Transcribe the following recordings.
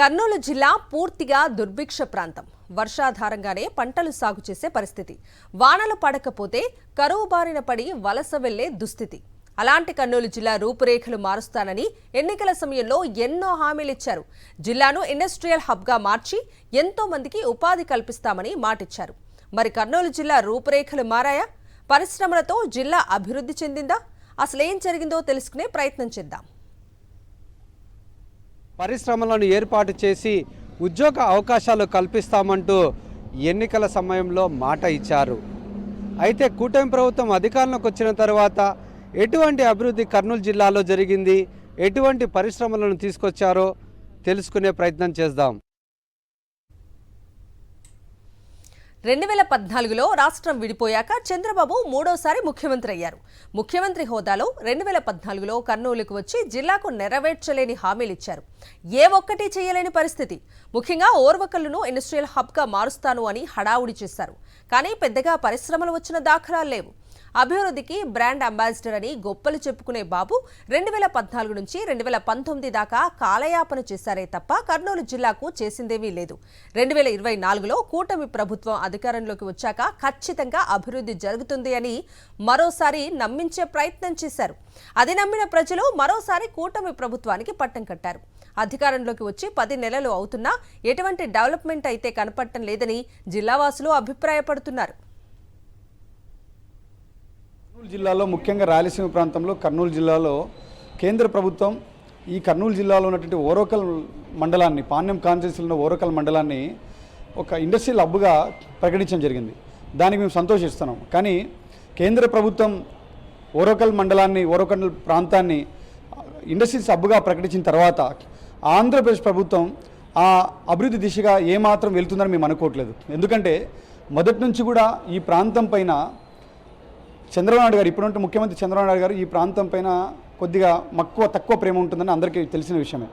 కర్నూలు జిల్లా పూర్తిగా దుర్భిక్ష ప్రాంతం. వర్షాధారంగానే పంటలు సాగు చేసే పరిస్థితి. వానలు పడకపోతే కరువు బారిన పడి వలస వెళ్లే దుస్థితి. అలాంటి కర్నూలు జిల్లా రూపురేఖలు మారుస్తానని ఎన్నికల సమయంలో ఎన్నో హామీలిచ్చారు. జిల్లాను ఇండస్ట్రియల్ హబ్గా మార్చి ఎంతో మందికి ఉపాధి కల్పిస్తామని మాటిచ్చారు. మరి కర్నూలు జిల్లా రూపురేఖలు మారాయా? పరిశ్రమలతో జిల్లా అభివృద్ధి చెందిందా? అసలేం జరిగిందో తెలుసుకునే ప్రయత్నం చేద్దాం. పరిశ్రమలను ఏర్పాటు చేసి ఉద్యోగ అవకాశాలు కల్పిస్తామంటూ ఎన్నికల సమయంలో మాట ఇచ్చారు. అయితే కూటమి ప్రభుత్వం అధికారంలోకి వచ్చిన తర్వాత ఎటువంటి అభివృద్ధి కర్నూలు జిల్లాలో జరిగింది, ఎటువంటి పరిశ్రమలను తీసుకొచ్చారో తెలుసుకునే ప్రయత్నం చేద్దాం. 2014లో రాష్ట్రం విడిపోయాక చంద్రబాబు మూడోసారి ముఖ్యమంత్రి అయ్యారు. ముఖ్యమంత్రి హోదాలో 2014లో కర్నూలుకు వచ్చి జిల్లాకు నెరవేర్చలేని హామీలిచ్చారు. ఏ ఒక్కటి చేయలేని పరిస్థితి. ముఖ్యంగా ఓర్వకల్లును ఇండస్ట్రియల్ హబ్గా మారుస్తాను అని హడావుడి చేశారు. కానీ పెద్దగా పరిశ్రమలు వచ్చిన దాఖలాలు లేవు. అభివృద్ధికి బ్రాండ్ అంబాసిడర్ అని గొప్పలు చెప్పుకునే బాబు 2014 నుంచి 2019 దాకా కాలయాపన చేశారే తప్ప కర్నూలు జిల్లాకు చేసిందేమీ లేదు. 2024లో కూటమి ప్రభుత్వం అధికారంలోకి వచ్చాక ఖచ్చితంగా అభివృద్ధి జరుగుతుంది అని మరోసారి నమ్మించే ప్రయత్నం చేశారు. అది నమ్మిన ప్రజలు మరోసారి కూటమి ప్రభుత్వానికి పట్టం కట్టారు. అధికారంలోకి వచ్చి 10 నెలలు అవుతున్నా ఎటువంటి డెవలప్మెంట్ అయితే కనపడటం లేదని జిల్లావాసులు అభిప్రాయపడుతున్నారు. కర్నూలు జిల్లాలో ముఖ్యంగా రాయలసీమ ప్రాంతంలో కర్నూలు జిల్లాలో కేంద్ర ప్రభుత్వం ఈ కర్నూలు జిల్లాలో ఉన్నటువంటి ఓరోకల్ మండలాన్ని, పాణ్యం కాన్స్టిట్యున్సీలో ఉన్న ఓరోకల్ మండలాన్ని ఒక ఇండస్ట్రియల్ హబ్గా ప్రకటించడం జరిగింది. దానికి మేము సంతోషిస్తున్నాం. కానీ కేంద్ర ప్రభుత్వం ఓరోకల్ మండలాన్ని, ఓరోకల్ ప్రాంతాన్ని ఇండస్ట్రియల్స్ హబ్గా ప్రకటించిన తర్వాత ఆంధ్రప్రదేశ్ ప్రభుత్వం ఆ అభివృద్ధి దిశగా ఏమాత్రం వెళ్తుందని మేము అనుకోవట్లేదు. ఎందుకంటే మొదటి నుంచి కూడా ఈ ప్రాంతం పైన చంద్రబాబు నాయుడు గారు, ఇప్పుడుంటే ముఖ్యమంత్రి చంద్రబాబు నాయుడు గారు ఈ ప్రాంతం పైన కొద్దిగా తక్కువ ప్రేమ ఉంటుందని అందరికీ తెలిసిన విషయమే.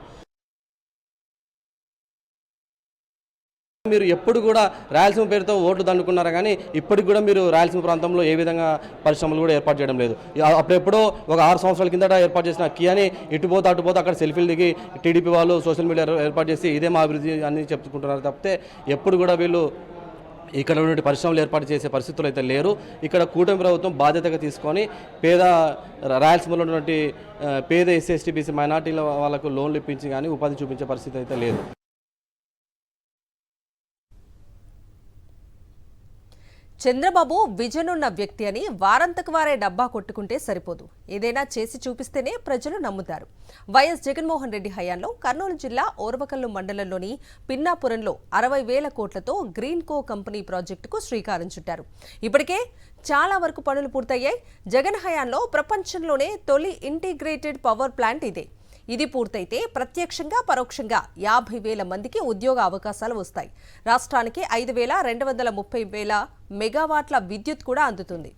మీరు ఎప్పుడు కూడా రాయలసీమ పేరుతో ఓట్లు దండుకున్నారు, కానీ ఇప్పటికి కూడా మీరు రాయలసీమ ప్రాంతంలో ఏ విధంగా పరిశ్రమలు కూడా ఏర్పాటు చేయడం లేదు. అప్పుడెప్పుడో ఒక 6 సంవత్సరాల కిందట ఏర్పాటు చేసిన కియాని ఇటుపోతే అటుపోతే అక్కడ సెల్ఫీలు దిగి టీడీపీ వాళ్ళు సోషల్ మీడియా ఏర్పాటు చేసి ఇదే మా అభివృద్ధి అని చెప్పుకుంటున్నారు తప్పితే ఎప్పుడు కూడా వీళ్ళు ఇక్కడ ఉన్నటువంటి పరిశ్రమలు ఏర్పాటు చేసే పరిస్థితులు అయితే లేరు. ఇక్కడ కూటమి ప్రభుత్వం బాధ్యతగా తీసుకొని రాయలసీమలో ఉన్నటువంటి పేద ఎస్సీ ఎస్టీ బీసీ మైనార్టీల వాళ్ళకు లోన్లు ఇప్పించి కానీ ఉపాధి చూపించే పరిస్థితి అయితే లేదు. చంద్రబాబు విజన్ ఉన్న వ్యక్తి అని వారంతకు వారే డబ్బా కొట్టుకుంటే సరిపోదు. ఏదైనా చేసి చూపిస్తేనే ప్రజలు నమ్ముతారు. వైఎస్ జగన్మోహన్ రెడ్డి హయాంలో కర్నూలు జిల్లా ఓర్వకల్లు మండలంలోని పిన్నాపురంలో 60,000 కోట్లతో గ్రీన్ కో కంపెనీ ప్రాజెక్టుకు శ్రీకారం చుట్టారు. ఇప్పటికే చాలా వరకు పనులు పూర్తయ్యాయి. జగన్ హయాంలో ప్రపంచంలోనే తొలి ఇంటిగ్రేటెడ్ పవర్ ప్లాంట్ ఇదే. ఇది పూర్తయితే ప్రత్యక్షంగా పరోక్షంగా 50,000 మందికి ఉద్యోగ అవకాశాలు వస్తాయి. రాష్ట్రానికి 5,230,000 మెగావాట్ల విద్యుత్ కూడా అందుతుంది.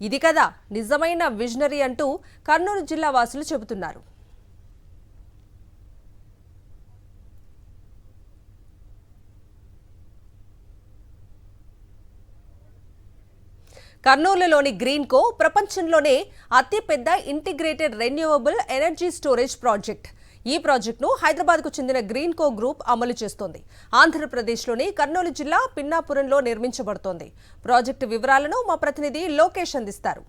ఇది కదా నిజమైన విజనరీ అంటూ కర్నూలు జిల్లా వాసులు చెబుతున్నారు. కర్నూలులోని గ్రీన్ కో ప్రపంచంలోనే అతిపెద్ద integrated renewable energy storage project. ఈ ప్రాజెక్టును హైదరాబాద్కు చెందిన గ్రీన్ కో గ్రూప్ అమలు చేస్తోంది. ఆంధ్రప్రదేశ్లోని కర్నూలు జిల్లా పిన్నాపురంలో నిర్మించబడుతోంది. ప్రాజెక్టు వివరాలను మా ప్రతినిధి లోకేష్ అందిస్తారు.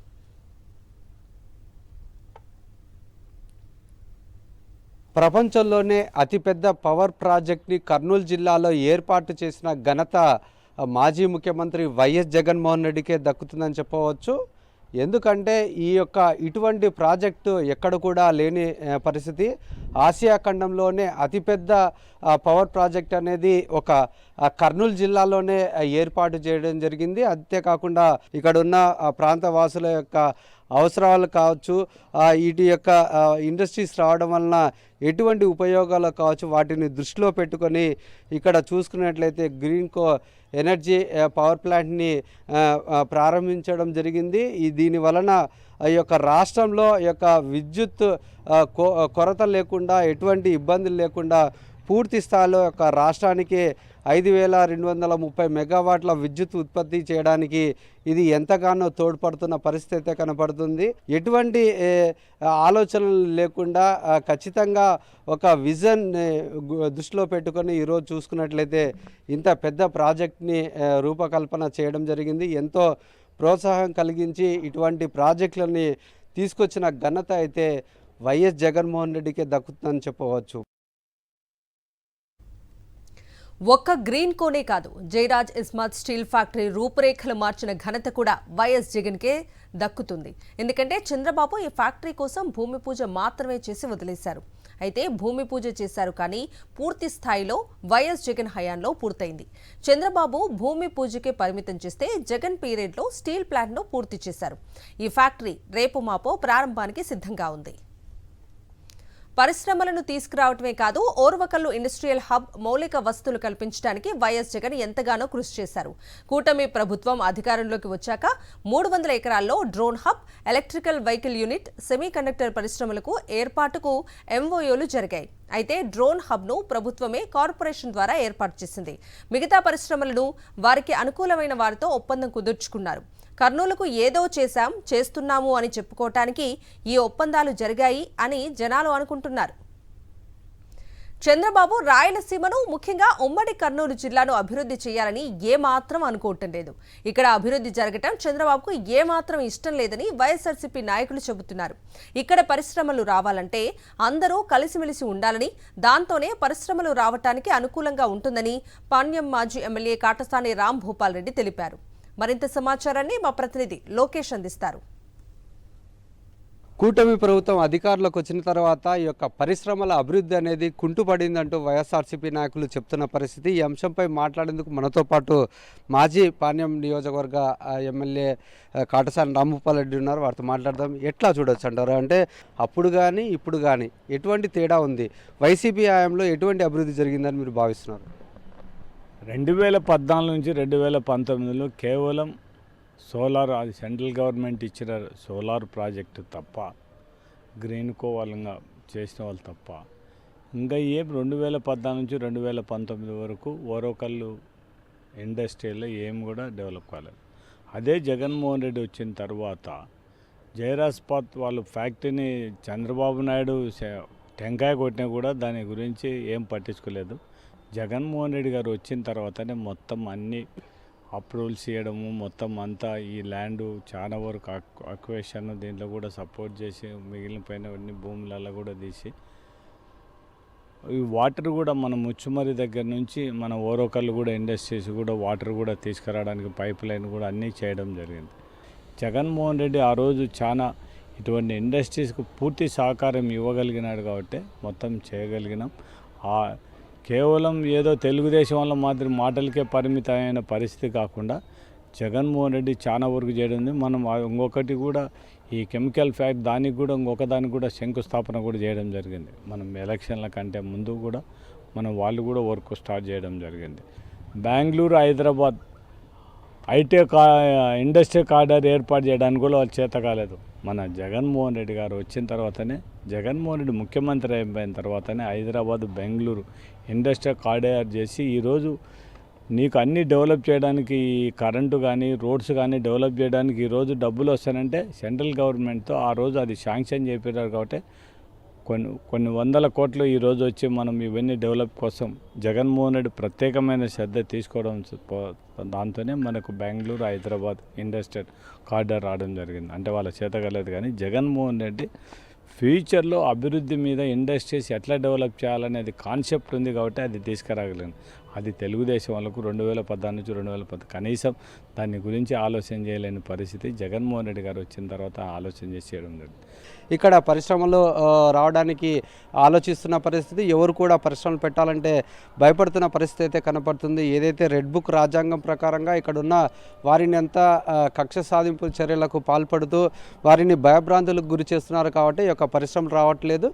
ప్రపంచంలోనే అతిపెద్ద పవర్ ప్రాజెక్ట్ని కర్నూలు జిల్లాలో ఏర్పాటు చేసిన ఘనత మాజీ ముఖ్యమంత్రి వైఎస్ జగన్మోహన్ రెడ్డికే దక్కుతుందని చెప్పవచ్చు. ఎందుకంటే ఇటువంటి ప్రాజెక్టు ఎక్కడ కూడా లేని పరిస్థితి. ఆసియా ఖండంలోనే అతిపెద్ద పవర్ ప్రాజెక్ట్ అనేది ఒక కర్నూలు జిల్లాలోనే ఏర్పాటు చేయడం జరిగింది. అంతేకాకుండా ఇక్కడ ఉన్న ప్రాంత వాసుల యొక్క అవసరాలు కావచ్చు, వీటి యొక్క ఇండస్ట్రీస్ రావడం వలన ఎటువంటి ఉపయోగాలు కావచ్చు, వాటిని దృష్టిలో పెట్టుకొని ఇక్కడ చూసుకున్నట్లయితే గ్రీన్ కో ఎనర్జీ పవర్ ప్లాంట్ని ప్రారంభించడం జరిగింది. దీని వలన ఈ యొక్క రాష్ట్రంలో ఈ యొక్క విద్యుత్ కొరత లేకుండా, ఎటువంటి ఇబ్బందులు లేకుండా పూర్తి స్థాయిలో ఒక రాష్ట్రానికి 5230 మెగావాట్ల విద్యుత్ ఉత్పత్తి చేయడానికి ఇది ఎంతగానో తోడ్పడుతున్న పరిస్థితి అయితే కనపడుతుంది. ఎటువంటి ఆలోచనలు లేకుండా ఖచ్చితంగా ఒక విజన్ దృష్టిలో పెట్టుకొని ఈరోజు చూసుకున్నట్లయితే ఇంత పెద్ద ప్రాజెక్ట్ని రూపకల్పన చేయడం జరిగింది. ఎంతో ప్రోత్సాహం కలిగించి ఇటువంటి ప్రాజెక్టులని తీసుకొచ్చిన ఘనత అయితే వైఎస్ జగన్మోహన్ రెడ్డికే దక్కుతుందని చెప్పవచ్చు. ఒక్క గ్రీన్ కోనే కాదు, జయరాజ్ ఇస్మార్ట్ స్టీల్ ఫ్యాక్టరీ రూపురేఖలు మార్చిన ఘనత కూడా వైఎస్ జగన్కే దక్కుతుంది. ఎందుకంటే చంద్రబాబు ఈ ఫ్యాక్టరీ కోసం భూమి పూజ మాత్రమే చేసి వదిలేశారు. అయితే భూమి పూజ చేశారు కానీ పూర్తి స్థాయిలో వైఎస్ జగన్ హయాంలో పూర్తయింది. చంద్రబాబు భూమి పూజకే పరిమితం చేస్తే జగన్ పీరియడ్లో స్టీల్ ప్లాంట్ను పూర్తి చేశారు. ఈ ఫ్యాక్టరీ రేపు మాపో ప్రారంభానికి సిద్ధంగా ఉంది. పరిశ్రమలను తీసుకురావటమే కాదు, ఓర్వకల్లు ఇండస్ట్రియల్ హబ్ మౌలిక వసతులు కల్పించడానికి వైఎస్ జగన్ ఎంతగానో కృషి చేశారు. కూటమి ప్రభుత్వం అధికారంలోకి వచ్చాక 300 ఎకరాల్లో drone hub, electrical vehicle unit, semiconductor పరిశ్రమలకు ఏర్పాటుకు ఎంఓయూలు జరిగాయి. అయితే డ్రోన్ హబ్ను ప్రభుత్వమే కార్పొరేషన్ ద్వారా ఏర్పాటు చేసింది. మిగతా పరిశ్రమలను వారికి అనుకూలమైన వారితో ఒప్పందం కుదుర్చుకున్నారు. కర్నూలుకు ఏదో చేస్తున్నాము అని చెప్పుకోవటానికి ఈ ఒప్పందాలు జరిగాయి అని జనాలు అనుకుంటున్నారు. చంద్రబాబు రాయలసీమను, ముఖ్యంగా ఉమ్మడి కర్నూలు జిల్లాను అభివృద్ధి చేయాలని ఏమాత్రం అనుకోవటం లేదు. ఇక్కడ అభివృద్ధి జరగటం చంద్రబాబుకు ఏమాత్రం ఇష్టం లేదని వైఎస్ఆర్సీపీ నాయకులు చెబుతున్నారు. ఇక్కడ పరిశ్రమలు రావాలంటే అందరూ కలిసిమెలిసి ఉండాలని, దాంతోనే పరిశ్రమలు రావటానికి అనుకూలంగా ఉంటుందని పాణ్యం మాజీ ఎమ్మెల్యే కాటసాని రామ్ భూపాల్ రెడ్డి తెలిపారు. మరింత సమాచారాన్ని మా ప్రతినిధి లోకేష్ అందిస్తారు. కూటమి ప్రభుత్వం అధికారంలోకి వచ్చిన తర్వాత ఈ యొక్క పరిశ్రమల అభివృద్ధి అనేది కుంటుపడిందంటూ వైఎస్ఆర్సీపీ నాయకులు చెప్తున్న పరిస్థితి. ఈ అంశంపై మాట్లాడేందుకు మనతో పాటు మాజీ పాణ్యం నియోజకవర్గ ఎమ్మెల్యే కాటసాని రాంభూపాల్ రెడ్డి ఉన్నారు. వారితో మాట్లాడదాం. ఎట్లా చూడొచ్చు అంటారు? అంటే అప్పుడు కానీ ఇప్పుడు కానీ ఎటువంటి తేడా ఉంది? వైసీపీ హయాంలో ఎటువంటి అభివృద్ధి జరిగిందని మీరు భావిస్తున్నారు? 2014 నుంచి 2019లో కేవలం సోలార్, అది సెంట్రల్ గవర్నమెంట్ ఇచ్చిన సోలార్ ప్రాజెక్టు తప్ప, గ్రీన్ కో వాళ్ళంగా చేసిన వాళ్ళు తప్ప ఇంకా ఏం 2014 నుంచి 2019 వరకు ఓరోకల్లు ఇండస్ట్రీలో ఏం కూడా డెవలప్ కాలేదు. అదే జగన్మోహన్ రెడ్డి వచ్చిన తర్వాత జయరాజ్పాత్ వాళ్ళు ఫ్యాక్టరీని చంద్రబాబు నాయుడు టెంకాయ కొట్టినా కూడా దాని గురించి ఏం పట్టించుకోలేదు. జగన్మోహన్ రెడ్డి గారు వచ్చిన తర్వాతనే మొత్తం అన్ని అప్రూవల్స్ చేయడము, మొత్తం అంతా ఈ ల్యాండ్ చాలా వరకు అక్వేషన్ దీంట్లో కూడా సపోర్ట్ చేసి మిగిలిన పైన అన్ని భూములలో కూడా తీసి ఈ వాటర్ కూడా మన ముచ్చుమరి దగ్గర నుంచి మన ఓరోకల్లు కూడా ఇండస్ట్రీస్ కూడా వాటర్ కూడా తీసుకురావడానికి పైప్ లైన్ కూడా అన్నీ చేయడం జరిగింది. జగన్మోహన్ రెడ్డి ఆ రోజు చాలా ఇటువంటి ఇండస్ట్రీస్కు పూర్తి సహకారం ఇవ్వగలిగినాడు కాబట్టి మొత్తం చేయగలిగినాం. కేవలం ఏదో తెలుగుదేశం వల్ల మాదిరి మాటలకే పరిమితమైన పరిస్థితి కాకుండా జగన్మోహన్ రెడ్డి చాలా వరకు చేయడం. మనం ఇంకొకటి కూడా ఈ కెమికల్ ఫ్యాక్టరీ దానికి కూడా ఇంకొకదానికి కూడా శంకుస్థాపన కూడా చేయడం జరిగింది. మనం ఎలక్షన్ల కంటే ముందు కూడా వాళ్ళు కూడా వర్క్ స్టార్ట్ చేయడం జరిగింది. Bengaluru, Hyderabad IT industry corridor ఏర్పాటు చేయడానికి కూడా వాళ్ళు చేత కాలేదు. మన జగన్మోహన్ రెడ్డి గారు వచ్చిన తర్వాతనే, జగన్మోహన్ రెడ్డి ముఖ్యమంత్రి అయిపోయిన తర్వాతనే హైదరాబాద్, బెంగళూరు ఇండస్ట్రీ కారిడార్ చేసి ఈరోజు నీకు అన్నీ డెవలప్ చేయడానికి, కరెంటు కానీ రోడ్స్ కానీ డెవలప్ చేయడానికి ఈరోజు డబ్బులు వస్తానంటే సెంట్రల్ గవర్నమెంట్తో ఆ రోజు అది శాంక్షన్ చేయించారు. కాబట్టి కొన్ని వందల కోట్లు ఈరోజు వచ్చి మనం ఇవన్నీ డెవలప్ కోసం జగన్మోహన్ రెడ్డి ప్రత్యేకమైన శ్రద్ధ తీసుకోవడం, దాంతోనే మనకు బెంగళూరు, హైదరాబాద్ ఇండస్ట్రియల్ కారిడార్ రావడం జరిగింది. అంటే వాళ్ళ చేతగలేదు కానీ జగన్మోహన్ రెడ్డి ఫ్యూచర్లో అభివృద్ధి మీద ఇండస్ట్రీస్ ఎట్లా డెవలప్ చేయాలనేది కాన్సెప్ట్ ఉంది కాబట్టి అది తీసుకురాగలిగింది. అది తెలుగుదేశం వాళ్ళకు 2014 నుంచి 2010 కనీసం దాని గురించి ఆలోచన చేయలేని పరిస్థితి జగన్మోహన్ రెడ్డి గారు వచ్చిన తర్వాత ఆలోచన చేసి చేయడం జరిగింది. ఇక్కడ పరిశ్రమలు రావడానికి ఆలోచిస్తున్న పరిస్థితి, ఎవరు కూడా పరిశ్రమలు పెట్టాలంటే భయపడుతున్న పరిస్థితి అయితే కనపడుతుంది. ఏదైతే రెడ్ బుక్ రాజ్యాంగం ప్రకారంగా ఇక్కడున్న వారిని అంతా కక్ష సాధింపు చర్యలకు పాల్పడుతూ వారిని భయభ్రాంతులకు గురి చేస్తున్నారు కాబట్టి ఈ యొక్క పరిశ్రమలు రావట్లేదు.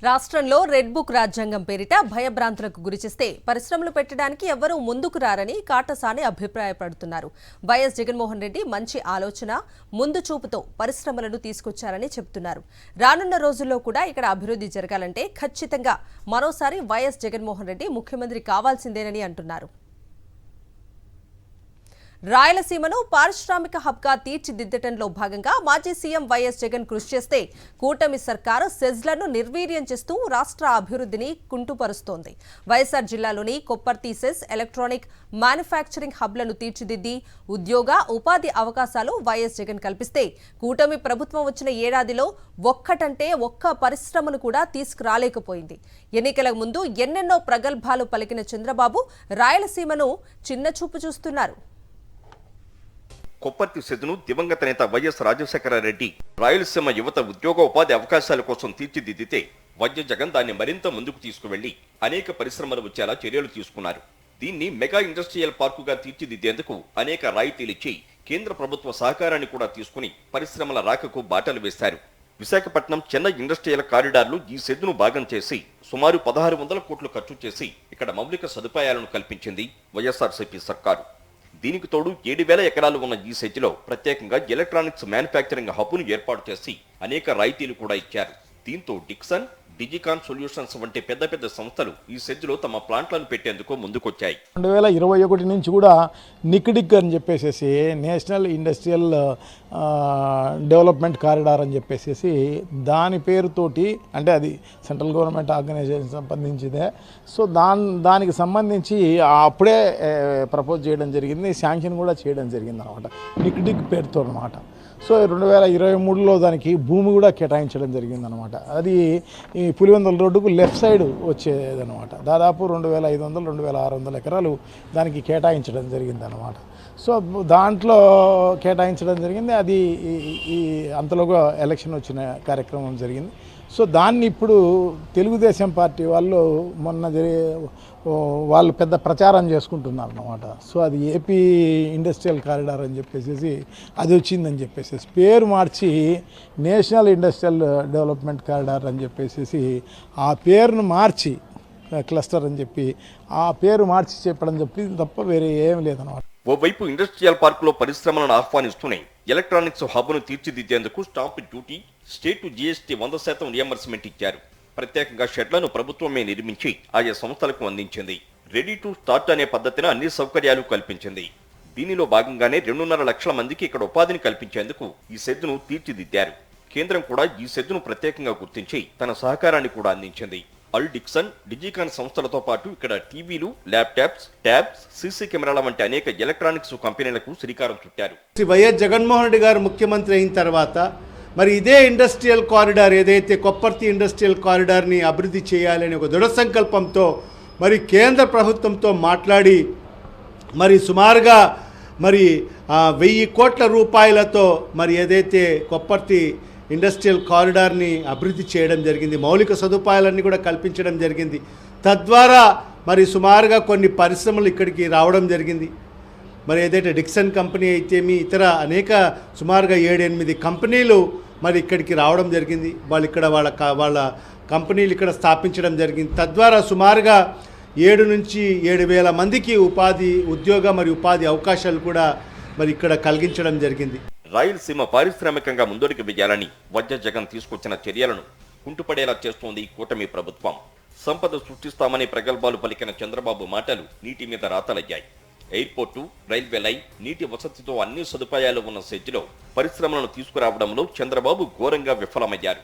రాష్ట్రంలో రెడ్ బుక్ రాజ్యాంగం పేరిట భయభ్రాంతులకు గురిచేస్తే పరిశ్రమలు పెట్టడానికి ఎవ్వరూ ముందుకు రారని కాటసాని అభిప్రాయపడుతున్నారు. వైఎస్ జగన్మోహన్ రెడ్డి మంచి ఆలోచన, ముందు చూపుతో పరిశ్రమలను తీసుకొచ్చారని చెబుతున్నారు. రానున్న రోజుల్లో కూడా ఇక్కడ అభివృద్ధి జరగాలంటే ఖచ్చితంగా మరోసారి వైఎస్ జగన్మోహన్ రెడ్డి ముఖ్యమంత్రి కావాల్సిందేనని అంటున్నారు. రాయలసీమను పారిశ్రామిక హబ్గా తీర్చిదిద్దటంలో భాగంగా మాజీ సీఎం వైఎస్ జగన్ కృషి చేస్తే కూటమి సర్కారు సెజ్లను నిర్వీర్యం చేస్తూ రాష్ట్ర అభివృద్ధిని కుంటుపరుస్తోంది. వైఎస్ఆర్ జిల్లాలోని కొప్పర్తి సెజ్ ఎలక్ట్రానిక్ మ్యానుఫ్యాక్చరింగ్ హబ్లను తీర్చిదిద్ది ఉద్యోగ ఉపాధి అవకాశాలు వైఎస్ జగన్ కల్పిస్తే కూటమి ప్రభుత్వం వచ్చిన ఏడాదిలో ఒక్కటంటే ఒక్క పరిశ్రమను కూడా తీసుకురాలేకపోయింది. ఎన్నికల ముందు ఎన్నెన్నో ప్రగల్భాలు పలికిన చంద్రబాబు రాయలసీమను చిన్నచూపు చూస్తున్నారు. కొప్పర్తి సెజ్ను దివంగత నేత వైఎస్ రాజశేఖర రెడ్డి రాయలసీమ యువత ఉద్యోగ ఉపాధి అవకాశాల కోసం తీర్చిదిద్దితే వైఎస్ జగన్ దాన్ని మరింత ముందుకు తీసుకువెళ్లి అనేక పరిశ్రమలు వచ్చేలా చర్యలు తీసుకున్నారు. దీన్ని మెగా ఇండస్ట్రియల్ పార్కుగా తీర్చిదిద్దేందుకు అనేక రాయితీలిచ్చి కేంద్ర ప్రభుత్వ సహకారాన్ని కూడా తీసుకుని పరిశ్రమల రాకకు బాటలు వేశారు. విశాఖపట్నం చెన్నై ఇండస్ట్రియల్ కారిడార్లు ఈ సెజ్ను భాగం చేసి సుమారు 1600 కోట్లు ఖర్చు చేసి ఇక్కడ మౌలిక సదుపాయాలను కల్పించింది వైఎస్ఆర్సీపీ సర్కారు. దీనికి తోడు 7000 ఎకరాలు ఉన్న ఈ సెజ్లో ప్రత్యేకంగా ఎలక్ట్రానిక్స్ మ్యానుఫ్యాక్చరింగ్ హబ్ను ఏర్పాటు చేసి అనేక రాయితీలు కూడా ఇచ్చారు. దీంతో డిక్సన్, డిజికాన్ సొల్యూషన్స్ వంటి పెద్ద పెద్ద సంస్థలు ఈ సెజ్లో తమ ప్లాంట్లను పెట్టేందుకు ముందుకొచ్చాయి. 2021 నుంచి కూడా నిక్డిక్ అని చెప్పేసి నేషనల్ ఇండస్ట్రియల్ డెవలప్మెంట్ కారిడార్ అని చెప్పేసి దాని పేరుతోటి, అంటే అది సెంట్రల్ గవర్నమెంట్ ఆర్గనైజేషన్ సంబంధించిదే. సో దానికి సంబంధించి అప్పుడే ప్రపోజ్ చేయడం జరిగింది, శాంక్షన్ కూడా చేయడం జరిగింది అనమాట, నిక్డిక్ పేరుతో అనమాట. సో 2023లో దానికి భూమి కూడా కేటాయించడం జరిగిందనమాట. అది ఈ పులివెందుల రోడ్డుకు లెఫ్ట్ సైడ్ వచ్చేదనమాట. దాదాపు 2500-2600 ఎకరాలు దానికి కేటాయించడం జరిగిందనమాట. సో దాంట్లో కేటాయించడం జరిగింది. అది ఈ అంతలోగా ఎలక్షన్ వచ్చిన కార్యక్రమం జరిగింది. సో దాన్ని ఇప్పుడు తెలుగుదేశం పార్టీ వాళ్ళు వాళ్ళు పెద్ద ప్రచారం చేసుకుంటున్నారు అన్నమాట. సో అది ఏపీ ఇండస్ట్రియల్ కారిడార్ అని చెప్పేసి అది వచ్చిందని చెప్పేసి పేరు మార్చి నేషనల్ ఇండస్ట్రియల్ డెవలప్మెంట్ కారిడార్ అని చెప్పేసి ఆ పేరును మార్చి క్లస్టర్ అని చెప్పి ఆ పేరు మార్చి చెప్పడం తప్ప వేరే ఏం లేదన్నమాట. ఓవైపు ఇండస్ట్రియల్ పార్కులో పరిశ్రమలను ఆహ్వానిస్తూనే ఎలక్ట్రానిక్స్ హబ్ను తీర్చిదిద్దేందుకు stamp duty, state GST 100% reimbursement ఇచ్చారు. ప్రత్యేకంగా షెడ్లను ప్రభుత్వమే నిర్మించి ఆయా సంస్థలకు అందించింది. రెడీ టు స్టార్ట్ అనే పద్ధతిన అన్ని సౌకర్యాలు కల్పించింది. దీనిలో భాగంగానే 2.5 లక్షల మందికి ఇక్కడ ఉపాధిని కల్పించేందుకు ఈ సెజ్ను తీర్చిదిద్దారు. కేంద్రం కూడా ఈ సెజ్ను ప్రత్యేకంగా గుర్తించి తన సహకారాన్ని కూడా అందించింది. అల్ డిక్సన్, డిజికాన్ సంస్థలతో పాటు ఇక్కడ టీవీలు, ల్యాప్టాప్స్, ట్యాబ్స్, సీసీ కెమెరాల వంటి అనేక ఎలక్ట్రానిక్స్ కంపెనీలకు శ్రీకారం చుట్టారు. వైఎస్ జగన్మోహన్ రెడ్డి గారు ముఖ్యమంత్రి అయిన తర్వాత మరి ఇదే ఇండస్ట్రియల్ కారిడార్, ఏదైతే కొప్పర్తి ఇండస్ట్రియల్ కారిడార్ని అభివృద్ధి చేయాలని ఒక దృఢ సంకల్పంతో మరి కేంద్ర ప్రభుత్వంతో మాట్లాడి మరి సుమారుగా మరి 1000 కోట్ల రూపాయలతో మరి ఏదైతే కొప్పర్తి ఇండస్ట్రియల్ కారిడార్ని అభివృద్ధి చేయడం జరిగింది. మౌలిక సదుపాయాలన్నీ కూడా కల్పించడం జరిగింది. తద్వారా మరి సుమారుగా కొన్ని పరిశ్రమలు ఇక్కడికి రావడం జరిగింది. మరి ఏదైతే డిక్సన్ కంపెనీ అయితేమి ఇతర అనేక సుమారుగా 7-8 కంపెనీలు మరి ఇక్కడికి రావడం జరిగింది. వాళ్ళు ఇక్కడ వాళ్ళ కంపెనీలు ఇక్కడ స్థాపించడం జరిగింది. తద్వారా సుమారుగా 7 నుంచి 7,000 మందికి ఉద్యోగ మరియు ఉపాధి అవకాశాలు కూడా మరి ఇక్కడ కలిగించడం జరిగింది. రాయలసీమ పారిశ్రామికంగా ముందడుగు వేయాలని వైఎస్ జగన్ తీసుకొచ్చిన చర్యలను కుంటుపడేలా చేస్తోంది కూటమి ప్రభుత్వం. సంపద సృష్టిస్తామని ప్రగల్భాలు పలికిన చంద్రబాబు మాటలు నీటి మీద రాతలయ్యాయి. ఎయిర్పోర్టు, రైల్వే లైన్, నీటి వసతితో అన్ని సదుపాయాలు ఉన్న సెజ్లో పరిశ్రమలను తీసుకురావడంలో చంద్రబాబు ఘోరంగా విఫలమయ్యారు.